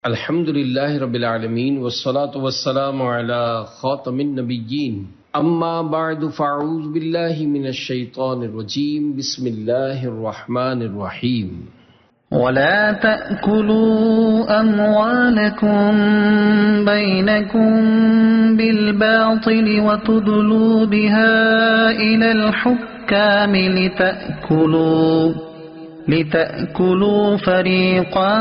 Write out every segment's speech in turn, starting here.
الحمد للہ رب العالمین والصلاة والسلام علی خاتم النبیین اما بعد فاعوذ باللہ من الشیطان الرجیم بسم اللہ الرحمن الرحیم ولا تأكلوا أموالكم بينكم بالباطل وتدلوا بها إلى الحكام لتأكلوا فريقا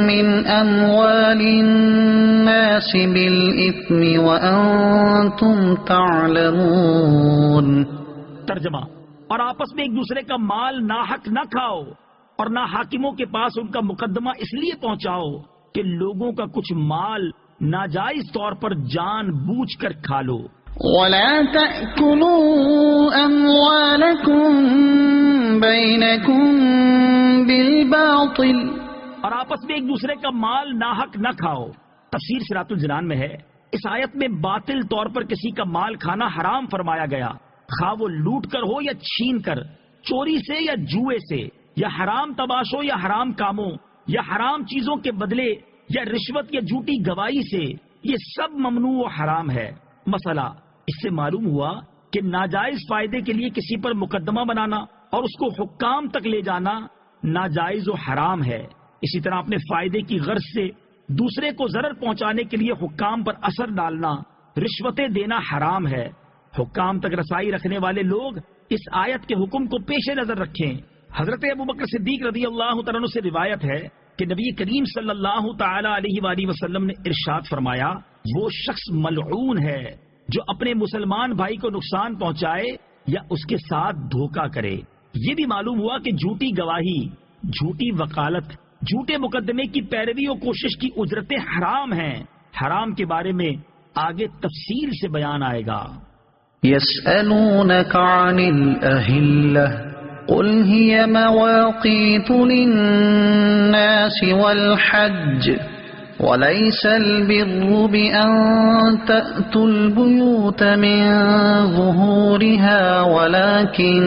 من أموال الناس بالإثم وأنتم تعلمون۔ ترجمہ، اور آپس میں ایک دوسرے کا مال ناحق نہ کھاؤ اور نہ حاکموں کے پاس ان کا مقدمہ اس لیے پہنچاؤ کہ لوگوں کا کچھ مال ناجائز طور پر جان بوجھ کر کھا لو۔ وَلَا تَأْكُلُوا أَمْوَالَكُمْ بَيْنَكُمْ بِالْبَاطِلِ، اور آپس میں ایک دوسرے کا مال ناحق نہ کھاؤ۔ تفسیر صراط الجنان میں ہے، اس آیت میں باطل طور پر کسی کا مال کھانا حرام فرمایا گیا، خواہ وہ لوٹ کر ہو یا چھین کر، چوری سے یا جوئے سے، یا حرام تماشوں یا حرام کاموں یا حرام چیزوں کے بدلے یا رشوت یا جھوٹی گواہی سے، یہ سب ممنوع و حرام ہے۔ مسئلہ، اس سے معلوم ہوا کہ ناجائز فائدے کے لیے کسی پر مقدمہ بنانا اور اس کو حکام تک لے جانا ناجائز و حرام ہے۔ اسی طرح اپنے فائدے کی غرض سے دوسرے کو ضرر پہنچانے کے لیے حکام پر اثر ڈالنا، رشوتیں دینا حرام ہے۔ حکام تک رسائی رکھنے والے لوگ اس آیت کے حکم کو پیش نظر رکھیں۔ حضرت ابوبکر صدیق رضی اللہ تعالیٰ عنہ سے روایت ہے کہ نبی کریم صلی اللہ تعالی علیہ وآلہ وسلم نے ارشاد فرمایا، وہ شخص ملعون ہے جو اپنے مسلمان بھائی کو نقصان پہنچائے یا اس کے ساتھ دھوکہ کرے۔ یہ بھی معلوم ہوا کہ جھوٹی گواہی، جھوٹی وکالت، جھوٹے مقدمے کی پیروی و کوشش کی اجرتیں حرام ہیں۔ حرام کے بارے میں آگے تفصیل سے بیان آئے گا۔ يسألونك عن الأهلة قل هي مواقيت للناس والحج وليس البر بأن تأتوا البيوت من ظهورها ولكن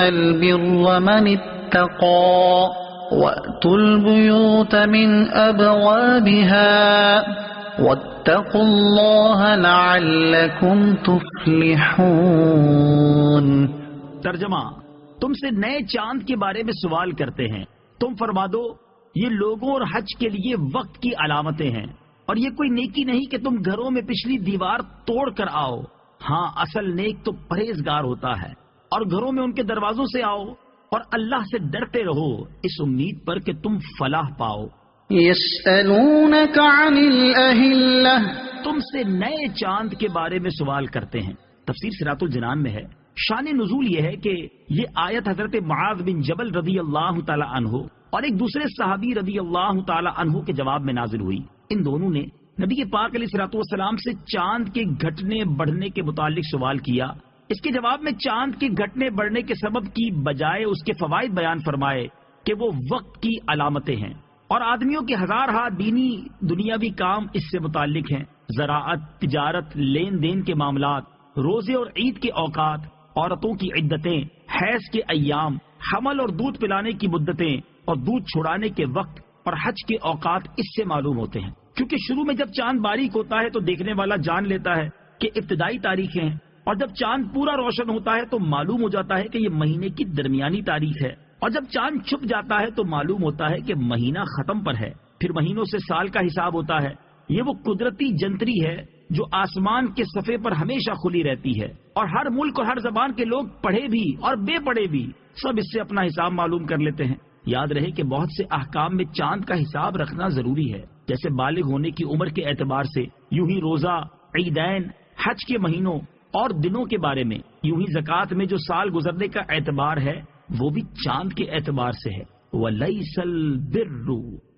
البر من اتقى وأتوا البيوت من أبوابها واتقوا الله لعلكم تفلحون۔ ترجمہ، تم سے نئے چاند کے بارے میں سوال کرتے ہیں، تم فرما دو یہ لوگوں اور حج کے لیے وقت کی علامتیں ہیں، اور یہ کوئی نیکی نہیں کہ تم گھروں میں پچھلی دیوار توڑ کر آؤ۔ ہاں، اصل نیک تو پرہیزگار ہوتا ہے، اور گھروں میں ان کے دروازوں سے آؤ اور اللہ سے ڈرتے رہو اس امید پر کہ تم فلاح پاؤ۔ يسألونك عن الأهلة، تم سے نئے چاند کے بارے میں سوال کرتے ہیں۔ تفسیر صراط الجنان میں ہے، شان نزول یہ ہے کہ یہ آیت حضرت معاذ بن جبل رضی اللہ تعالی عنہ اور ایک دوسرے صحابی رضی اللہ تعالی عنہ کے جواب میں نازل ہوئی۔ ان دونوں نے نبی پاک علیہ الصلوۃ والسلام سے چاند کے گھٹنے بڑھنے کے متعلق سوال کیا۔ اس کے جواب میں چاند کے گھٹنے بڑھنے کے سبب کی بجائے اس کے فوائد بیان فرمائے کہ وہ وقت کی علامتیں ہیں، اور آدمیوں کے ہزار ہا دینی دنیاوی کام اس سے متعلق ہیں۔ زراعت، تجارت، لین دین کے معاملات، روزے اور عید کے اوقات، عورتوں کی عدتیں، حیض کے ایام، حمل اور دودھ پلانے کی مدتیں اور دودھ چھڑانے کے وقت اور حج کے اوقات اس سے معلوم ہوتے ہیں، کیونکہ شروع میں جب چاند باریک ہوتا ہے تو دیکھنے والا جان لیتا ہے کہ ابتدائی تاریخیں ہیں، اور جب چاند پورا روشن ہوتا ہے تو معلوم ہو جاتا ہے کہ یہ مہینے کی درمیانی تاریخ ہے، اور جب چاند چھپ جاتا ہے تو معلوم ہوتا ہے کہ مہینہ ختم پر ہے۔ پھر مہینوں سے سال کا حساب ہوتا ہے۔ یہ وہ قدرتی جنتری ہے جو آسمان کے صفحے پر ہمیشہ کھلی رہتی ہے، اور ہر ملک اور ہر زبان کے لوگ پڑھے بھی اور بے پڑھے بھی سب اس سے اپنا حساب معلوم کر لیتے ہیں۔ یاد رہے کہ بہت سے احکام میں چاند کا حساب رکھنا ضروری ہے، جیسے بالغ ہونے کی عمر کے اعتبار سے، یوں ہی روزہ، عیدین، حج کے مہینوں اور دنوں کے بارے میں، یوں ہی زکوٰۃ میں جو سال گزرنے کا اعتبار ہے وہ بھی چاند کے اعتبار سے ہے۔ وَلَيْسَ الْبِرُّ،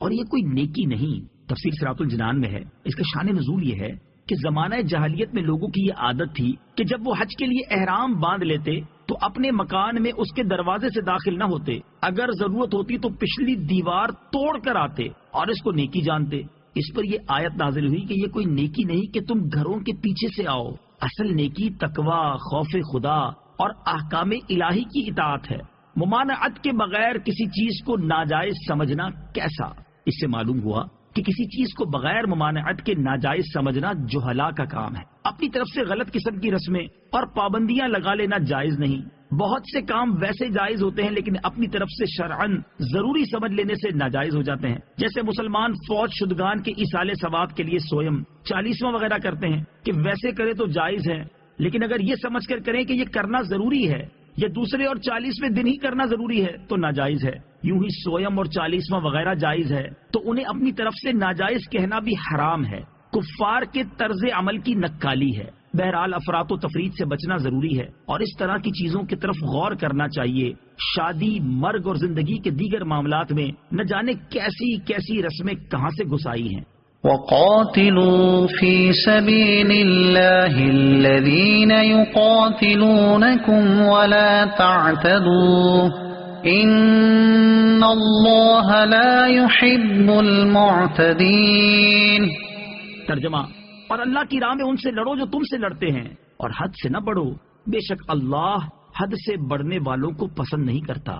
اور یہ کوئی نیکی نہیں۔ تفسیر صراط الجنان میں ہے، اس کا شان نزول یہ ہے کہ زمانہ جاہلیت میں لوگوں کی یہ عادت تھی کہ جب وہ حج کے لیے احرام باندھ لیتے تو اپنے مکان میں اس کے دروازے سے داخل نہ ہوتے، اگر ضرورت ہوتی تو پچھلی دیوار توڑ کر آتے اور اس کو نیکی جانتے۔ اس پر یہ آیت نازل ہوئی کہ یہ کوئی نیکی نہیں کہ تم گھروں کے پیچھے سے آؤ، اصل نیکی تقوی، خوف خدا اور احکام الہی کی اطاعت ہے۔ ممانعت کے بغیر کسی چیز کو ناجائز سمجھنا کیسا؟ اس سے معلوم ہوا کہ کسی چیز کو بغیر ممانعت کے ناجائز سمجھنا جہلا کا کام ہے. اپنی طرف سے غلط قسم کی رسمیں اور پابندیاں لگا لینا جائز نہیں. بہت سے کام ویسے جائز ہوتے ہیں لیکن اپنی طرف سے شرعن ضروری سمجھ لینے سے ناجائز ہو جاتے ہیں. جیسے مسلمان فوج شدگان کے ایصال ثواب کے لیے سویم 40واں وغیرہ کرتے ہیں کہ ویسے کرے تو جائز ہے، لیکن اگر یہ سمجھ کر کریں کہ یہ کرنا ضروری ہے یا دوسرے اور 40ویں دن ہی کرنا ضروری ہے تو ناجائز ہے. یوں ہی سویم اور 40واں وغیرہ جائز ہے تو انہیں اپنی طرف سے ناجائز کہنا بھی حرام ہے. کفار کے طرز عمل کی نکالی ہے. بہرحال افراط و تفرید سے بچنا ضروری ہے اور اس طرح کی چیزوں کی طرف غور کرنا چاہیے. شادی، مرگ اور زندگی کے دیگر معاملات میں نہ جانے کیسی کیسی رسمیں کہاں سے گھسائی ہیں. وَقَاتِلُوا فِي سَبِيلِ اللَّهِ الَّذِينَ يُقَاتِلُونَكُمْ وَلَا تَعْتَدُوا إِنَّ اللَّهَ لَا يُحِبُّ الْمُعْتَدِينَ. ترجمہ: اور اللہ کی راہ میں ان سے لڑو جو تم سے لڑتے ہیں اور حد سے نہ بڑھو، بے شک اللہ حد سے بڑھنے والوں کو پسند نہیں کرتا.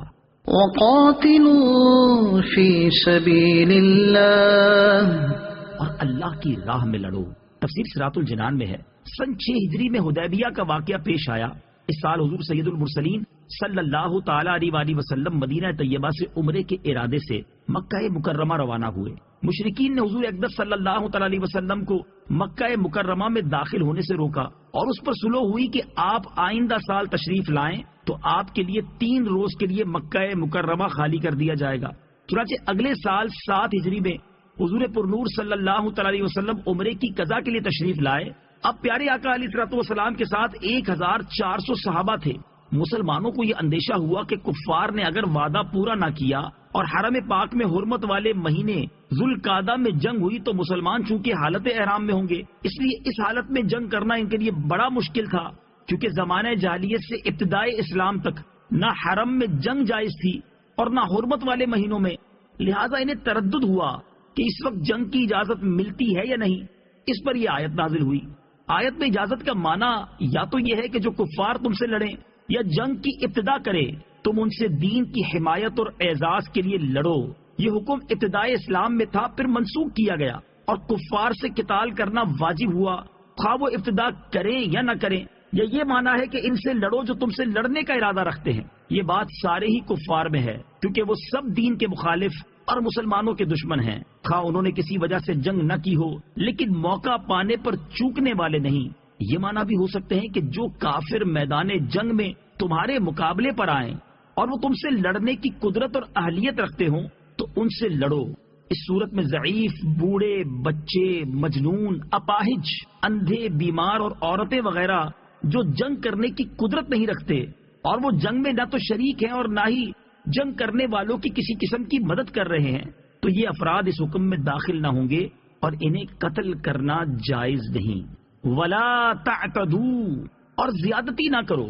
وَقَاتِلُوا فِي سَبِيلِ اللَّهِ، اور اللہ کی راہ میں لڑو. تفسیر صراط الجنان میں ہے سن 6 ہجری میں حدیبیہ کا واقعہ پیش آیا. اس سال حضور سید المرسلین صلی اللہ تعالی علیہ وآلہ وسلم مدینہ طیبہ سے عمرے کے ارادے سے مکہ مکرمہ روانہ ہوئے. مشرکین نے حضور اقدس صلی اللہ تعالی علیہ وسلم کو مکہ مکرمہ میں داخل ہونے سے روکا اور اس پر صلح ہوئی کہ آپ آئندہ سال تشریف لائیں تو آپ کے لیے 3 روز کے لیے مکہ مکرمہ خالی کر دیا جائے گا. چنانچہ اگلے سال 7 ہجری میں حضور پرنور صلی اللہ تعالی علیہ وسلم عمرے کی قضا کے لیے تشریف لائے. اب پیارے آقا علیہ الصلوۃ والسلام کے ساتھ 1400 صحابہ تھے. مسلمانوں کو یہ اندیشہ ہوا کہ کفار نے اگر وعدہ پورا نہ کیا اور حرم پاک میں حرمت والے مہینے ذوالقعدہ میں جنگ ہوئی تو مسلمان چونکہ حالت احرام میں ہوں گے، اس لیے اس حالت میں جنگ کرنا ان کے لیے بڑا مشکل تھا. کیونکہ زمانہ جاہلیت سے ابتدائے اسلام تک نہ حرم میں جنگ جائز تھی اور نہ حرمت والے مہینوں میں، لہذا انہیں تردد ہوا کہ اس وقت جنگ کی اجازت ملتی ہے یا نہیں. اس پر یہ آیت نازل ہوئی. آیت میں اجازت کا معنی یا تو یہ ہے کہ جو کفار تم سے لڑیں یا جنگ کی ابتدا کرے تم ان سے دین کی حمایت اور اعزاز کے لیے لڑو. یہ حکم ابتدائے اسلام میں تھا، پھر منسوخ کیا گیا اور کفار سے قتال کرنا واجب ہوا، خواہ وہ ابتدا کریں یا نہ کریں. یا یہ معنی ہے کہ ان سے لڑو جو تم سے لڑنے کا ارادہ رکھتے ہیں. یہ بات سارے ہی کفار میں ہے کیونکہ وہ سب دین کے مخالف اور مسلمانوں کے دشمن ہیں، خواہ انہوں نے کسی وجہ سے جنگ نہ کی ہو لیکن موقع پانے پر چوکنے والے نہیں. یہ معنی بھی ہو سکتے ہیں کہ جو کافر میدان جنگ میں تمہارے مقابلے پر آئیں اور وہ تم سے لڑنے کی قدرت اور اہلیت رکھتے ہوں تو ان سے لڑو. اس صورت میں ضعیف، بوڑھے، بچے، مجنون، اپاہج، اندھے، بیمار اور عورتیں وغیرہ جو جنگ کرنے کی قدرت نہیں رکھتے اور وہ جنگ میں نہ تو شریک ہیں اور نہ ہی جنگ کرنے والوں کی کسی قسم کی مدد کر رہے ہیں تو یہ افراد اس حکم میں داخل نہ ہوں گے اور انہیں قتل کرنا جائز نہیں. ولا تعتدوا، اور زیادتی نہ کرو.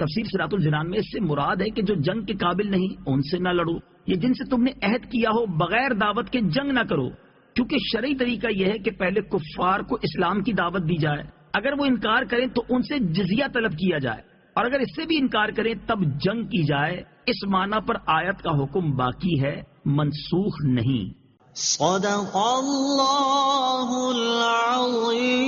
تفسیر صراط الجنان میں اس سے مراد ہے کہ جو جنگ کے قابل نہیں ان سے نہ لڑو. یہ جن سے تم نے عہد کیا ہو بغیر دعوت کے جنگ نہ کرو، کیونکہ شرعی طریقہ یہ ہے کہ پہلے کفار کو اسلام کی دعوت دی جائے. اگر وہ انکار کریں تو ان سے جزیہ طلب کیا جائے اور اگر اس سے بھی انکار کریں تب جنگ کی جائے. اس معنی پر آیت کا حکم باقی ہے، منسوخ نہیں. صدق اللہ العظیم.